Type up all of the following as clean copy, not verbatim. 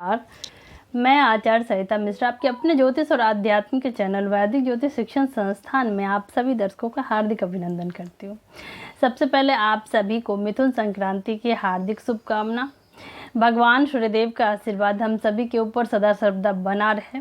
और मैं आचार्य सरिता मिश्रा आपके अपने ज्योतिष और आध्यात्मिक चैनल वैदिक ज्योतिष शिक्षण संस्थान में आप सभी दर्शकों का हार्दिक अभिनंदन करती हूँ। सबसे पहले आप सभी को मिथुन संक्रांति की हार्दिक शुभकामना। भगवान सूर्यदेव का आशीर्वाद हम सभी के ऊपर सदा सर्वदा बना रहे,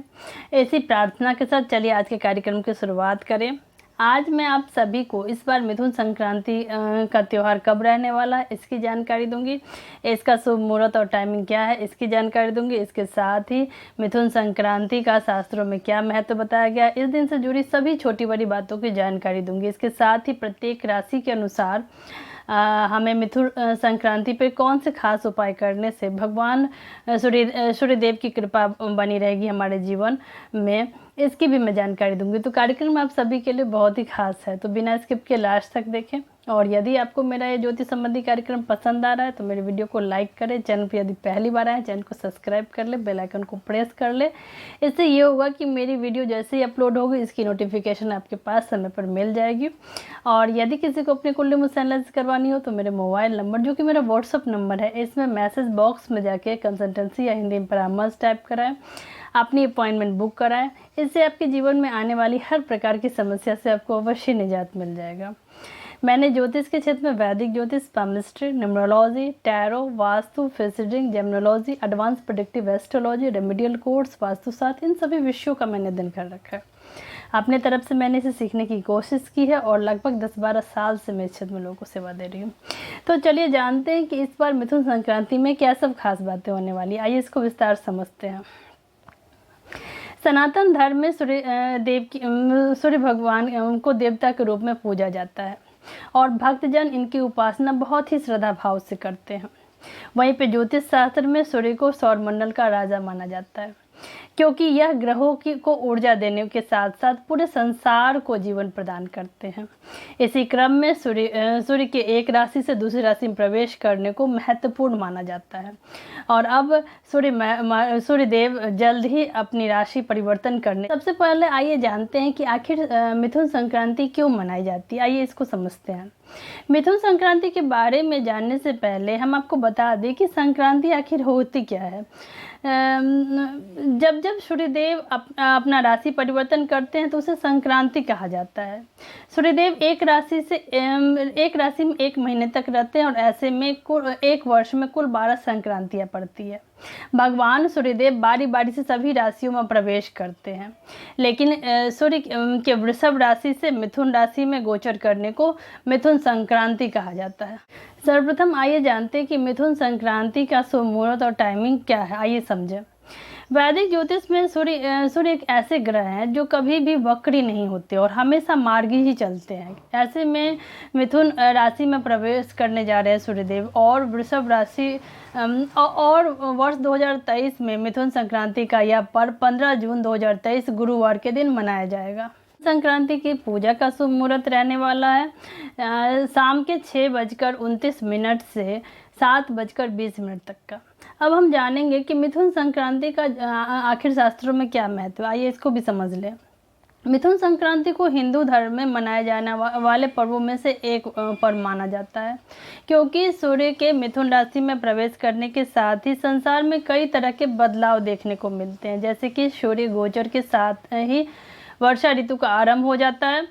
ऐसी प्रार्थना के साथ चलिए आज के कार्यक्रम की शुरुआत करें। आज मैं आप सभी को इस बार मिथुन संक्रांति का त्यौहार कब रहने वाला है इसकी जानकारी दूंगी। इसका शुभ मुहूर्त और टाइमिंग क्या है इसकी जानकारी दूंगी। इसके साथ ही मिथुन संक्रांति का शास्त्रों में क्या महत्व बताया गया, इस दिन से जुड़ी सभी छोटी बड़ी बातों की जानकारी दूंगी। इसके साथ ही प्रत्येक राशि के अनुसार हमें मिथुन संक्रांति पे कौन से खास उपाय करने से भगवान सूर्यदेव की कृपा बनी रहेगी हमारे जीवन में, इसकी भी मैं जानकारी दूंगी। तो कार्यक्रम आप सभी के लिए बहुत ही खास है, तो बिना स्किप के लास्ट तक देखें। और यदि आपको मेरा ये ज्योतिष संबंधी कार्यक्रम पसंद आ रहा है तो मेरे वीडियो को लाइक करें। चैनल पर यदि पहली बार आए चैनल को सब्सक्राइब कर ले, बेल आइकन को प्रेस कर ले। इससे ये होगा कि मेरी वीडियो जैसे ही अपलोड होगी इसकी नोटिफिकेशन आपके पास समय पर मिल जाएगी। और यदि किसी को अपनी कुंडली मुझसे एनालिसिस करवानी हो तो मेरे मोबाइल नंबर जो कि मेरा व्हाट्सअप नंबर है, इसमें मैसेज बॉक्स में जाके कंसल्टेंसी या हिंदी में परामर्श टाइप कराएं, अपनी अपॉइंटमेंट बुक कराएं। इससे आपके जीवन में आने वाली हर प्रकार की समस्या से आपको अवश्य निजात मिल जाएगा। मैंने ज्योतिष के क्षेत्र में वैदिक ज्योतिष, पामिस्ट्री, न्यूमरोलॉजी, टैरो, वास्तु, फिजिंग, gemology, advance predictive astrology, remedial course, वास्तुशास्त्र, इन सभी विषयों का मैंने अध्ययन कर रखा है। अपने तरफ से मैंने इसे सीखने की कोशिश की है और लगभग 10-12 साल से मैं इस क्षेत्र में लोगों को सेवा दे रही हूँ। तो चलिए जानते हैं कि इस बार मिथुन संक्रांति में क्या सब खास बातें होने वाली। आइए इसको विस्तार समझते हैं। सनातन धर्म में सूर्य भगवान को देवता के रूप में पूजा जाता है और भक्तजन इनकी उपासना बहुत ही श्रद्धा भाव से करते हैं। वहीं पे ज्योतिष शास्त्र में सूर्य को सौरमंडल का राजा माना जाता है, क्योंकि यह ग्रहों को ऊर्जा देने के साथ साथ पूरे संसार को जीवन प्रदान करते हैं। इसी क्रम में सूर्य के एक राशि से दूसरी राशि में प्रवेश करने को महत्वपूर्ण माना जाता है। और अब सूर्यदेव जल्द ही अपनी राशि परिवर्तन करने। सबसे पहले आइए जानते हैं कि आखिर मिथुन संक्रांति क्यों मनाई जाती है। आइए इसको समझते हैं। मिथुन संक्रांति के बारे में जानने से पहले हम आपको बता दें कि संक्रांति आखिर होती क्या है। जब सूर्यदेव अपना राशि परिवर्तन करते हैं तो उसे संक्रांति कहा जाता है। सूर्यदेव एक राशि में एक महीने तक रहते हैं और ऐसे में एक वर्ष में कुल 12 संक्रांतियाँ पड़ती है। भगवान सूर्यदेव बारी बारी से सभी राशियों में प्रवेश करते हैं, लेकिन सूर्य के वृषभ राशि से मिथुन राशि में गोचर करने को मिथुन संक्रांति कहा जाता है। सर्वप्रथम आइए जानते हैं कि मिथुन संक्रांति का शुभ मुहूर्त और टाइमिंग क्या है। आइए समझें। वैदिक ज्योतिष में सूर्य एक ऐसे ग्रह हैं जो कभी भी वक्री नहीं होते और हमेशा मार्गी ही चलते हैं। ऐसे में मिथुन राशि में प्रवेश करने जा रहे हैं सूर्यदेव और वृषभ राशि और वर्ष 2023 में मिथुन संक्रांति का यह पर्व 15 जून 2023 गुरुवार के दिन मनाया जाएगा। संक्रांति की पूजा का शुभ मुहूर्त रहने वाला है शाम के 6:29 से 7:20 तक का। अब हम जानेंगे कि मिथुन संक्रांति का आखिर शास्त्रों में क्या महत्व है। आइए इसको भी समझ लें। मिथुन संक्रांति को हिंदू धर्म में मनाए जाने वाले पर्वों में से एक पर्व माना जाता है, क्योंकि सूर्य के मिथुन राशि में प्रवेश करने के साथ ही संसार में कई तरह के बदलाव देखने को मिलते हैं। जैसे कि सूर्य गोचर के साथ ही वर्षा ऋतु का आरंभ हो जाता है।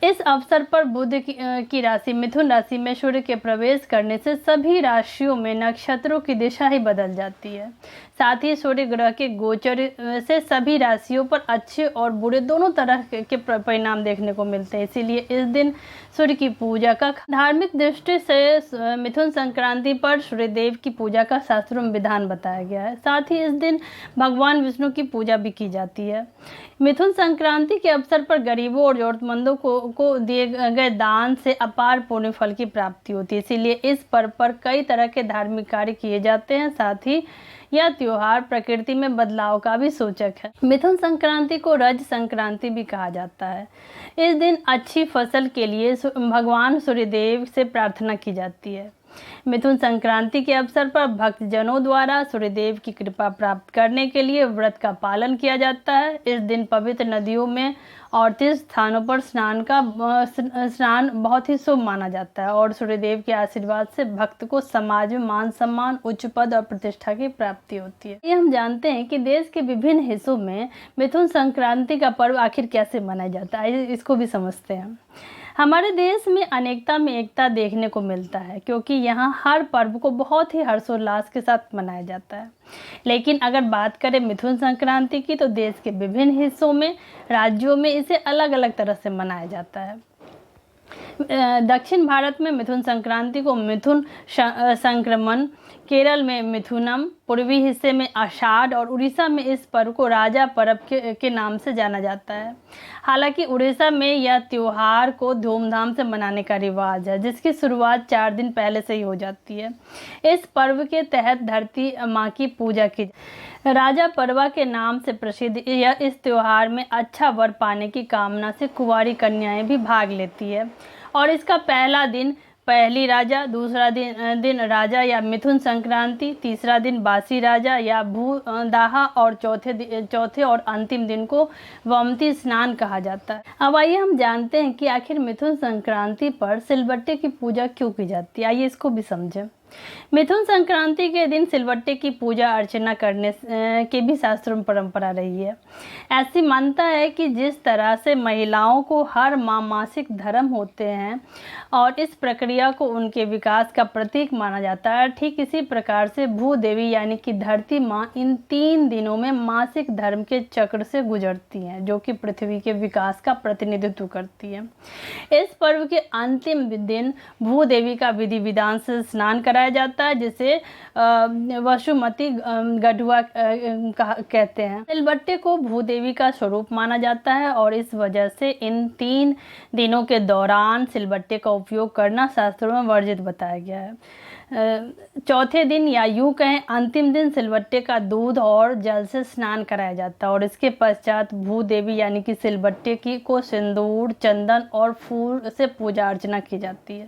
इस अवसर पर बुध की राशि मिथुन राशि में सूर्य के प्रवेश करने से सभी राशियों में नक्षत्रों की दिशा ही बदल जाती है। साथ ही सूर्य ग्रह के गोचर से सभी राशियों पर अच्छे और बुरे दोनों तरह के परिणाम देखने को मिलते हैं। इसीलिए इस दिन सूर्य की पूजा का धार्मिक दृष्टि से मिथुन संक्रांति पर सूर्यदेव की पूजा का शास्त्रों में विधान बताया गया है। साथ ही इस दिन भगवान विष्णु की पूजा भी की जाती है। मिथुन संक्रांति के अवसर पर गरीबों और जरूरतमंदों को दिए गए दान से अपार पुण्य फल की प्राप्ति होती है। इसीलिए इस पर्व पर कई तरह के धार्मिक कार्य किए जाते हैं। साथ ही यह त्योहार प्रकृति में बदलाव का भी सूचक है। मिथुन संक्रांति को रज संक्रांति भी कहा जाता है। इस दिन अच्छी फसल के लिए भगवान सूर्यदेव से प्रार्थना की जाती है। मिथुन संक्रांति के अवसर पर भक्तजनों द्वारा सूर्यदेव की कृपा प्राप्त करने के लिए व्रत का पालन किया जाता है। इस दिन पवित्र नदियों में और तीर्थ स्थानों पर स्नान बहुत ही शुभ माना जाता है और सूर्यदेव के आशीर्वाद से भक्त को समाज में मान सम्मान, उच्च पद और प्रतिष्ठा की प्राप्ति होती है। ये हम जानते हैं कि देश के विभिन्न हिस्सों में मिथुन संक्रांति का पर्व आखिर कैसे मनाया जाता है, इसको भी समझते हैं। हमारे देश में अनेकता में एकता देखने को मिलता है, क्योंकि यहाँ हर पर्व को बहुत ही हर्षोल्लास के साथ मनाया जाता है। लेकिन अगर बात करें मिथुन संक्रांति की, तो देश के विभिन्न हिस्सों में, राज्यों में इसे अलग अलग तरह से मनाया जाता है। दक्षिण भारत में मिथुन संक्रांति को मिथुन संक्रमण, केरल में मिथुनम, पूर्वी हिस्से में आषाढ़ और उड़ीसा में इस पर्व को राजा पर्व के नाम से जाना जाता है। हालांकि उड़ीसा में यह त्योहार को धूमधाम से मनाने का रिवाज है, जिसकी शुरुआत 4 दिन पहले से ही हो जाती है। इस पर्व के तहत धरती माँ की पूजा की राजा परवा के नाम से प्रसिद्ध यह इस त्योहार में अच्छा वर पाने की कामना से कुंवारी कन्याएं भी भाग लेती है और इसका पहला दिन पहली राजा, दूसरा दिन राजा या मिथुन संक्रांति, तीसरा दिन बासी राजा या भूदाहा और चौथे और अंतिम दिन को वमती स्नान कहा जाता है। अब आइए हम जानते हैं कि आखिर मिथुन संक्रांति पर सिलबट्टे की पूजा क्यों की जाती है। आइए इसको भी समझें। मिथुन संक्रांति के दिन सिलबट्टे की पूजा अर्चना करने की भी शास्त्रों में परंपरा रही है। ऐसी मान्यता है कि जिस तरह से महिलाओं को हर माह मासिक धर्म होते हैं और इस प्रक्रिया को उनके विकास का प्रतीक माना जाता है, ठीक इसी प्रकार से भूदेवी यानी कि धरती माँ इन 3 दिनों में मासिक धर्म के चक्र से गुजरती हैं, जो कि पृथ्वी के विकास का प्रतिनिधित्व करती है। इस पर्व के अंतिम दिन भूदेवी का विधि विधान से स्नान कराया जाता है, जिसे वसुमती गढ़ुआ कहते हैं। सिलबट्टे को भूदेवी का स्वरूप माना जाता है और इस वजह से इन 3 दिनों के दौरान सिलबट्टे का उपयोग करना शास्त्रों में वर्जित बताया गया है। चौथे दिन या यूं कहें अंतिम दिन सिलबट्टे का दूध और जल से स्नान कराया जाता है और इसके पश्चात भूदेवी यानी कि सिलबट्टे को सिंदूर, चंदन और फूल से पूजा अर्चना की जाती है।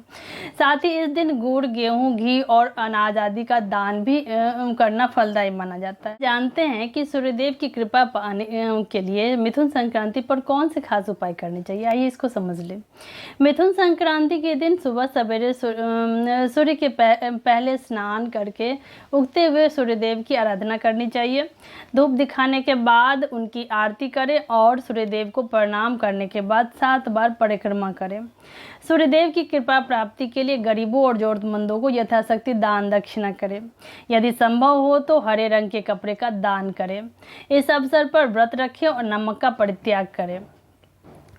साथ ही इस दिन गुड़, गेहूं, घी और अनाज आदि का दान भी करना फलदायी माना जाता है। जानते हैं कि सूर्यदेव की कृपा पाने के लिए मिथुन संक्रांति पर कौन से खास उपाय करने चाहिए। आइए इसको समझ लें। मिथुन संक्रांति के दिन सुबह सवेरे सूर्य के पहले स्नान करके उगते हुए सूर्यदेव की आराधना करनी चाहिए। धूप दिखाने के बाद उनकी आरती करें और सूर्यदेव को प्रणाम करने के बाद 7 बार परिक्रमा करें। सूर्यदेव की कृपा प्राप्ति के लिए गरीबों और जरूरतमंदों को यथाशक्ति दान दक्षिणा करें। यदि संभव हो तो हरे रंग के कपड़े का दान करें। इस अवसर पर व्रत रखें और नमक का परित्याग करें।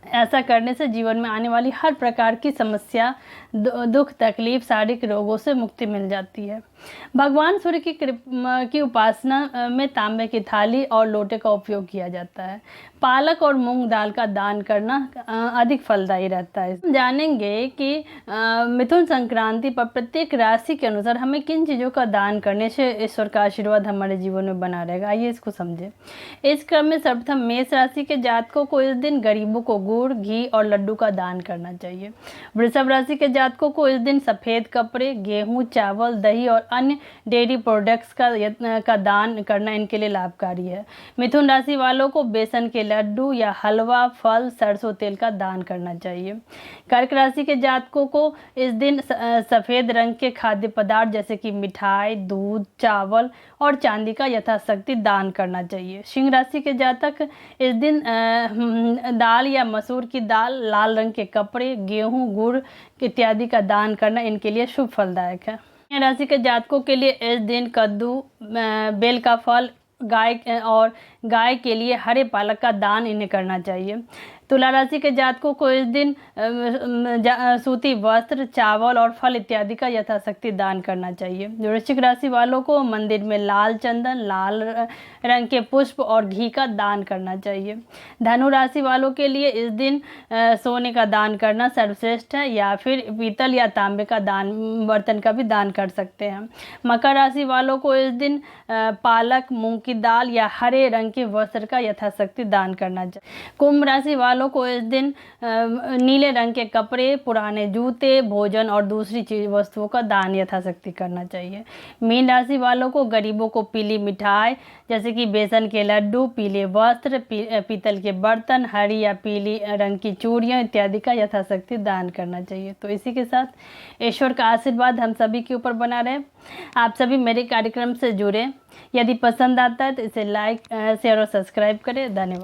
ऐसा करने से जीवन में आने वाली हर प्रकार की समस्या, दुख, तकलीफ, शारीरिक रोगों से मुक्ति मिल जाती है। भगवान सूर्य की उपासना में तांबे की थाली और लोटे का उपयोग किया जाता है। पालक और मूंग दाल का दान करना अधिक फलदायी रहता है। हम जानेंगे कि मिथुन संक्रांति पर प्रत्येक राशि के अनुसार हमें किन चीज़ों का दान करने से ईश्वर का आशीर्वाद हमारे जीवन में बना रहेगा। आइए इसको समझें। इस क्रम में सर्वप्रथम मेष राशि के जातकों को इस दिन गरीबों को गुड़, घी और लड्डू का दान करना चाहिए। वृषभ राशि के जातकों को इस दिन सफ़ेद कपड़े, गेहूँ, चावल, दही और अन्य डेयरी प्रोडक्ट्स का दान करना इनके लिए लाभकारी है। मिथुन राशि वालों को बेसन के लड्डू या हलवा, फल, सरसों तेल का दान करना चाहिए। कर्क राशि के जातकों को इस दिन सफ़ेद रंग के खाद्य पदार्थ जैसे कि मिठाई, दूध, चावल और चांदी का यथाशक्ति दान करना चाहिए। सिंह राशि के जातक इस दिन दाल या मसूर की दाल, लाल रंग के कपड़े, गेहूँ, गुड़ इत्यादि का दान करना इनके लिए शुभ फलदायक है। कन्या राशि के जातकों के लिए इस दिन कद्दू, बेल का फल, गाय के लिए हरे पालक का दान इन्हें करना चाहिए। तुला राशि के जातकों को इस दिन सूती वस्त्र, चावल और फल इत्यादि का यथाशक्ति दान करना चाहिए। वृश्चिक राशि वालों को मंदिर में लाल चंदन, लाल रंग के पुष्प और घी का दान करना चाहिए। धनु राशि वालों के लिए इस दिन सोने का दान करना सर्वश्रेष्ठ है, या फिर पीतल या तांबे का बर्तन का भी दान कर सकते हैं। मकर राशि वालों को इस दिन पालक, मूंग की दाल या हरे रंग के वस्त्र का यथाशक्ति दान करना चाहिए। कुंभ राशि वालों को इस दिन नीले रंग के कपड़े, पुराने जूते, भोजन और दूसरी चीज वस्तुओं का दान यथाशक्ति करना चाहिए। मीन राशि वालों को गरीबों को पीली मिठाई जैसे कि बेसन के लड्डू, पीले वस्त्र, पीतल के बर्तन, हरी या पीली रंग की चूड़ियाँ इत्यादि का यथाशक्ति दान करना चाहिए। तो इसी के साथ ईश्वर का आशीर्वाद हम सभी के ऊपर बना रहे। आप सभी मेरे कार्यक्रम से जुड़े। यदि पसंद आता है तो इसे लाइक, शेयर और सब्सक्राइब करें। धन्यवाद।